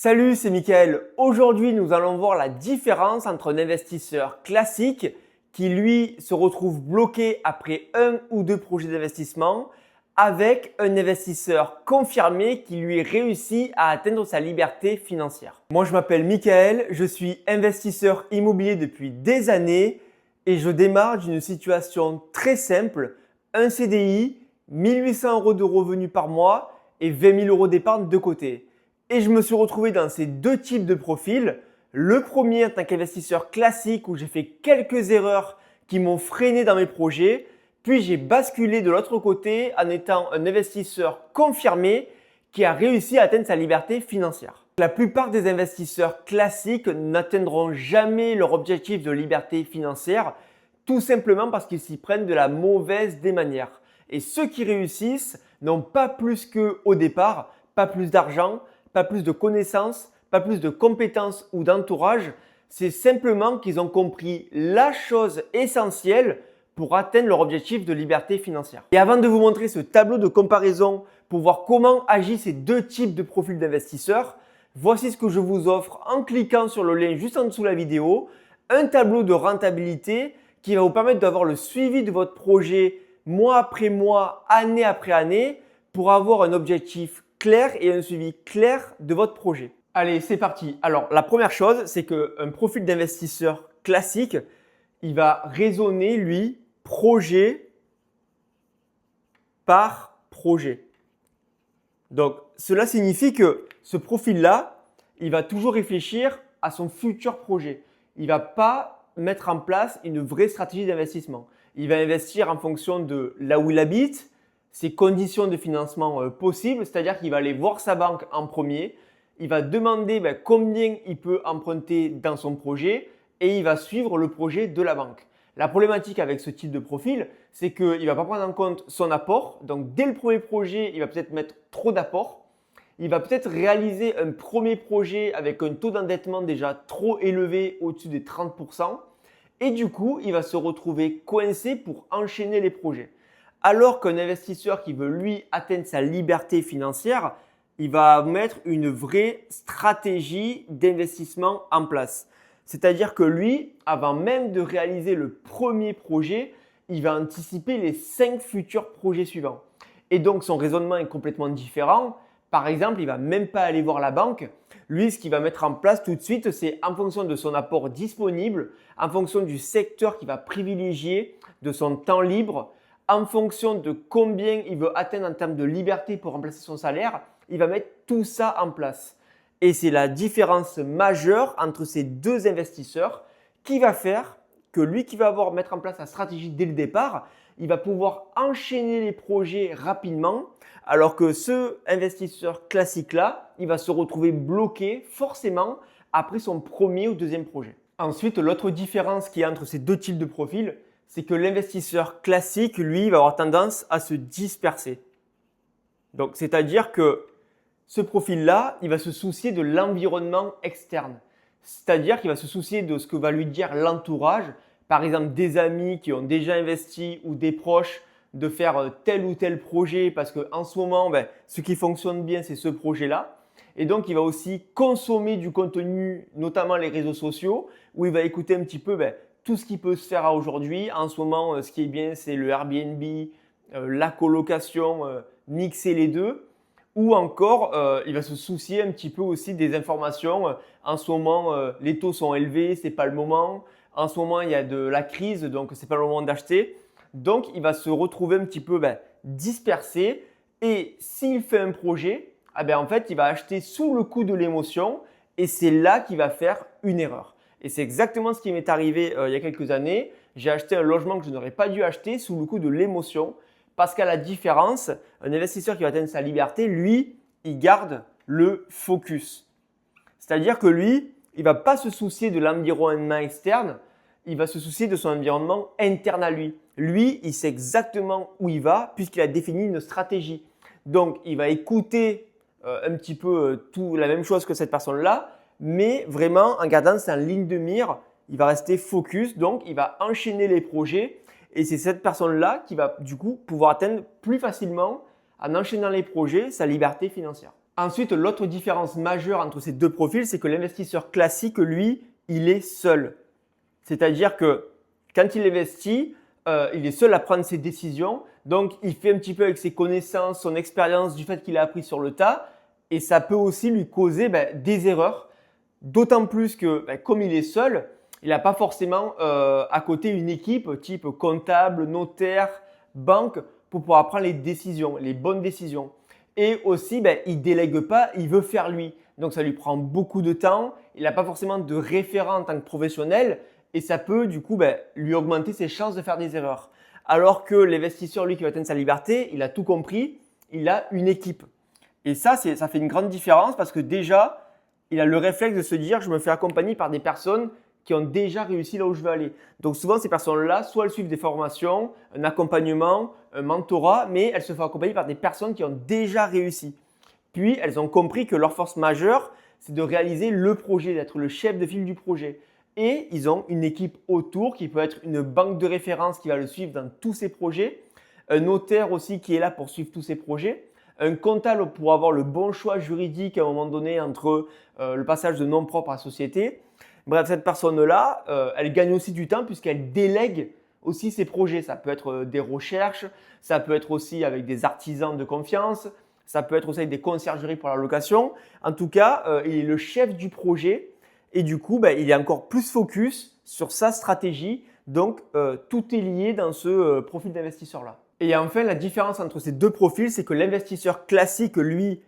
Salut, c'est Mickaël. Aujourd'hui, nous allons voir la différence entre un investisseur classique qui, lui, se retrouve bloqué après un ou deux projets d'investissement avec un investisseur confirmé qui, lui, réussit à atteindre sa liberté financière. Moi, je m'appelle Mickaël, je suis investisseur immobilier depuis des années et je démarre d'une situation très simple, un CDI, 1800 € de revenus par mois et 20 000 € d'épargne de côté. Et je me suis retrouvé dans ces deux types de profils. Le premier en tant qu'investisseur classique où j'ai fait quelques erreurs qui m'ont freiné dans mes projets. Puis j'ai basculé de l'autre côté en étant un investisseur confirmé qui a réussi à atteindre sa liberté financière. La plupart des investisseurs classiques n'atteindront jamais leur objectif de liberté financière tout simplement parce qu'ils s'y prennent de la mauvaise des manières. Et ceux qui réussissent n'ont pas plus qu'au départ, pas plus d'argent, pas plus de connaissances, pas plus de compétences ou d'entourage. C'est simplement qu'ils ont compris la chose essentielle pour atteindre leur objectif de liberté financière. Et avant de vous montrer ce tableau de comparaison pour voir comment agissent ces deux types de profils d'investisseurs, voici ce que je vous offre en cliquant sur le lien juste en dessous de la vidéo, un tableau de rentabilité qui va vous permettre d'avoir le suivi de votre projet mois après mois, année après année pour avoir un objectif clair et un suivi clair de votre projet. Allez, c'est parti. Alors, la première chose, c'est qu'un profil d'investisseur classique, il va raisonner, lui, projet par projet. Donc, cela signifie que ce profil-là, il va toujours réfléchir à son futur projet. Il ne va pas mettre en place une vraie stratégie d'investissement. Il va investir en fonction de là où il habite, ses conditions de financement possibles, c'est-à-dire qu'il va aller voir sa banque en premier, il va demander combien il peut emprunter dans son projet et il va suivre le projet de la banque. La problématique avec ce type de profil, c'est qu'il ne va pas prendre en compte son apport. Donc, dès le premier projet, il va peut-être mettre trop d'apport. Il va peut-être réaliser un premier projet avec un taux d'endettement déjà trop élevé, au-dessus des 30%. Et du coup, il va se retrouver coincé pour enchaîner les projets. Alors qu'un investisseur qui veut, lui, atteindre sa liberté financière, il va mettre une vraie stratégie d'investissement en place. C'est-à-dire que lui, avant même de réaliser le premier projet, il va anticiper les 5 futurs projets suivants. Et donc, son raisonnement est complètement différent. Par exemple, il ne va même pas aller voir la banque. Lui, ce qu'il va mettre en place tout de suite, c'est en fonction de son apport disponible, en fonction du secteur qu'il va privilégier, de son temps libre, en fonction de combien il veut atteindre en termes de liberté pour remplacer son salaire, il va mettre tout ça en place. Et c'est la différence majeure entre ces deux investisseurs qui va faire que lui qui va mettre en place la stratégie dès le départ, il va pouvoir enchaîner les projets rapidement, alors que ce investisseur classique-là, il va se retrouver bloqué forcément après son premier ou deuxième projet. Ensuite, l'autre différence qu'il y a entre ces deux types de profils, c'est que l'investisseur classique, lui, va avoir tendance à se disperser. Donc, c'est-à-dire que ce profil-là, il va se soucier de l'environnement externe. C'est-à-dire qu'il va se soucier de ce que va lui dire l'entourage, par exemple des amis qui ont déjà investi ou des proches, de faire tel ou tel projet parce qu'en ce moment, ce qui fonctionne bien, c'est ce projet-là. Et donc, il va aussi consommer du contenu, notamment les réseaux sociaux, où il va écouter un petit peu tout ce qui peut se faire aujourd'hui. En ce moment, ce qui est bien, c'est le Airbnb, la colocation, mixer les deux. Ou encore, il va se soucier un petit peu aussi des informations. En ce moment, les taux sont élevés, ce n'est pas le moment. En ce moment, il y a de la crise, donc ce n'est pas le moment d'acheter. Donc, il va se retrouver un petit peu dispersé. Et s'il fait un projet, en fait, il va acheter sous le coup de l'émotion et c'est là qu'il va faire une erreur. Et c'est exactement ce qui m'est arrivé il y a quelques années. J'ai acheté un logement que je n'aurais pas dû acheter sous le coup de l'émotion. Parce qu'à la différence, un investisseur qui va atteindre sa liberté, lui, il garde le focus. C'est-à-dire que lui, il ne va pas se soucier de l'environnement externe, il va se soucier de son environnement interne à lui. Lui, il sait exactement où il va puisqu'il a défini une stratégie. Donc, il va écouter un petit peu la même chose que cette personne-là, mais vraiment en gardant sa ligne de mire, il va rester focus, donc il va enchaîner les projets. Et c'est cette personne-là qui va du coup pouvoir atteindre plus facilement, en enchaînant les projets, sa liberté financière. Ensuite, l'autre différence majeure entre ces deux profils, c'est que l'investisseur classique, lui, il est seul. C'est-à-dire que quand il investit, il est seul à prendre ses décisions. Donc, il fait un petit peu avec ses connaissances, son expérience du fait qu'il a appris sur le tas. Et ça peut aussi lui causer des erreurs. D'autant plus que comme il est seul, il n'a pas forcément à côté une équipe type comptable, notaire, banque pour pouvoir prendre les décisions, les bonnes décisions. Et aussi, il ne délègue pas, il veut faire lui. Donc, ça lui prend beaucoup de temps. Il n'a pas forcément de référent en tant que professionnel et ça peut du coup lui augmenter ses chances de faire des erreurs. Alors que l'investisseur, lui, qui va atteindre sa liberté, il a tout compris, il a une équipe. Et ça fait une grande différence parce que déjà, il a le réflexe de se dire je me fais accompagner par des personnes qui ont déjà réussi là où je veux aller. Donc souvent, ces personnes-là, soit elles suivent des formations, un accompagnement, un mentorat, mais elles se font accompagner par des personnes qui ont déjà réussi. Puis, elles ont compris que leur force majeure, c'est de réaliser le projet, d'être le chef de file du projet. Et ils ont une équipe autour qui peut être une banque de référence qui va le suivre dans tous ses projets, un notaire aussi qui est là pour suivre tous ses projets, un comptable pour avoir le bon choix juridique à un moment donné entre le passage de nom propre à société. Bref, cette personne-là, elle gagne aussi du temps puisqu'elle délègue aussi ses projets. Ça peut être des recherches, ça peut être aussi avec des artisans de confiance, ça peut être aussi avec des conciergeries pour la location. En tout cas, il est le chef du projet et du coup, il est encore plus focus sur sa stratégie. Donc, tout est lié dans ce profil d'investisseur-là. Et enfin, la différence entre ces deux profils, c'est que l'investisseur classique, lui,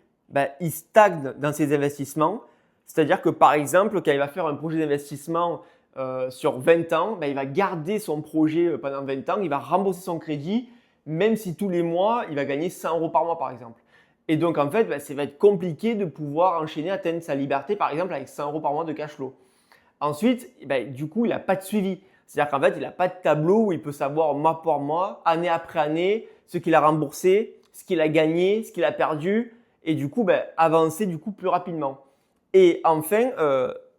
il stagne dans ses investissements. C'est-à-dire que par exemple, quand il va faire un projet d'investissement sur 20 ans, il va garder son projet pendant 20 ans, il va rembourser son crédit, même si tous les mois, il va gagner 100 € par mois par exemple. Et donc en fait, ça va être compliqué de pouvoir enchaîner, atteindre sa liberté par exemple avec 100 € par mois de cash flow. Ensuite, du coup, il n'a pas de suivi. C'est-à-dire qu'en fait, il n'a pas de tableau où il peut savoir mois par mois, année après année, ce qu'il a remboursé, ce qu'il a gagné, ce qu'il a perdu et du coup, avancer du coup plus rapidement. Et enfin,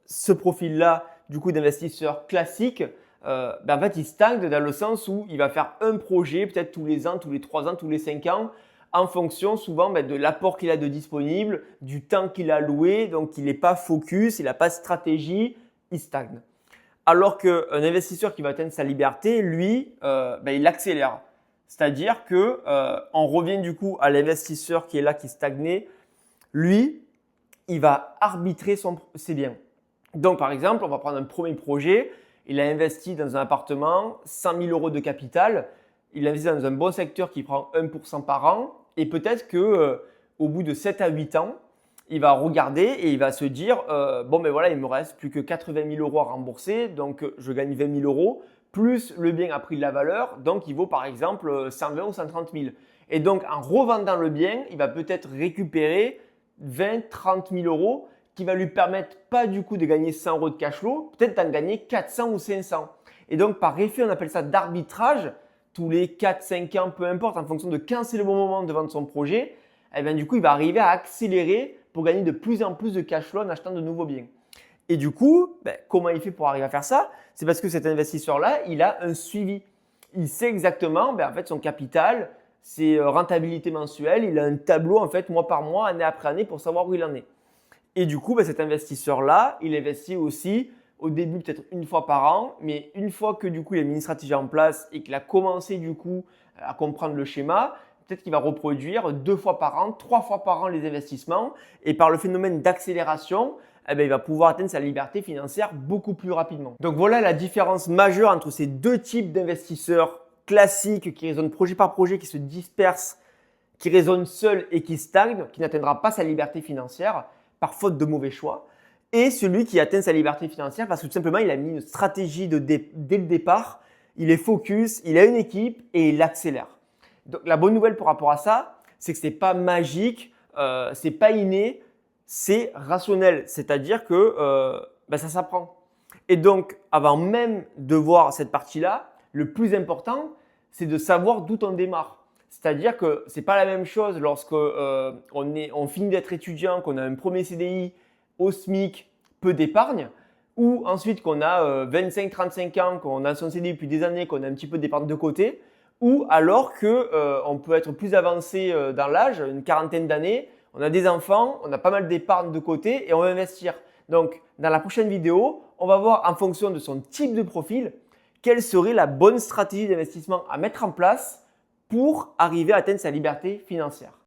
ce profil-là, du coup, d'investisseur classique, en fait, il stagne dans le sens où il va faire un projet peut-être tous les ans, tous les 3 ans, tous les 5 ans, en fonction souvent de l'apport qu'il a de disponible, du temps qu'il a alloué. Donc, il n'est pas focus, il n'a pas de stratégie, il stagne. Alors qu'un investisseur qui va atteindre sa liberté, lui, il accélère. C'est-à-dire que on revient du coup à l'investisseur qui est là, qui stagnait. Lui, il va arbitrer ses biens. Donc, par exemple, on va prendre un premier projet. Il a investi dans un appartement, 100 000 € de capital. Il investit dans un bon secteur qui prend 1% par an. Et peut-être qu'au bout de 7 à 8 ans, il va regarder et il va se dire voilà, il me reste plus que 80 000 € à rembourser. Donc, je gagne 20 000 € plus le bien a pris de la valeur. Donc, il vaut par exemple 120 ou 130 000. Et donc, en revendant le bien, il va peut-être récupérer 20, 30 000 € qui va lui permettre pas du coup de gagner 100 € de cash flow, peut-être d'en gagner 400 ou 500. Et donc, par effet, on appelle ça d'arbitrage. Tous les 4, 5 ans, peu importe, en fonction de quand c'est le bon moment de vendre son projet, du coup, il va arriver à accélérer pour gagner de plus en plus de cash flow en achetant de nouveaux biens. Et du coup, comment il fait pour arriver à faire ça? C'est parce que cet investisseur-là, il a un suivi. Il sait exactement en fait, son capital, ses rentabilités mensuelles. Il a un tableau en fait, mois par mois, année après année pour savoir où il en est. Et du coup, cet investisseur-là, il investit aussi au début peut-être une fois par an, mais une fois que du coup il a mis une stratégie en place et qu'il a commencé du coup à comprendre le schéma, peut-être qu'il va reproduire 2 fois par an, 3 fois par an les investissements et par le phénomène d'accélération, il va pouvoir atteindre sa liberté financière beaucoup plus rapidement. Donc voilà la différence majeure entre ces deux types d'investisseurs classiques qui raisonnent projet par projet, qui se dispersent, qui raisonnent seuls et qui stagnent, qui n'atteindra pas sa liberté financière par faute de mauvais choix, et celui qui atteint sa liberté financière parce que tout simplement il a mis une stratégie dès le départ, il est focus, il a une équipe et il accélère. Donc la bonne nouvelle par rapport à ça, c'est que ce n'est pas magique, ce n'est pas inné, c'est rationnel, c'est-à-dire que ça s'apprend. Et donc avant même de voir cette partie-là, le plus important, c'est de savoir d'où on démarre. C'est-à-dire que ce n'est pas la même chose lorsque on finit d'être étudiant, qu'on a un premier CDI au SMIC, peu d'épargne, ou ensuite qu'on a 25-35 ans, qu'on a son CDI depuis des années, qu'on a un petit peu d'épargne de côté, ou alors qu'on peut être plus avancé dans l'âge, une quarantaine d'années, On a des enfants, on a pas mal d'épargne de côté et on va investir. Donc, dans la prochaine vidéo, on va voir en fonction de son type de profil, quelle serait la bonne stratégie d'investissement à mettre en place pour arriver à atteindre sa liberté financière.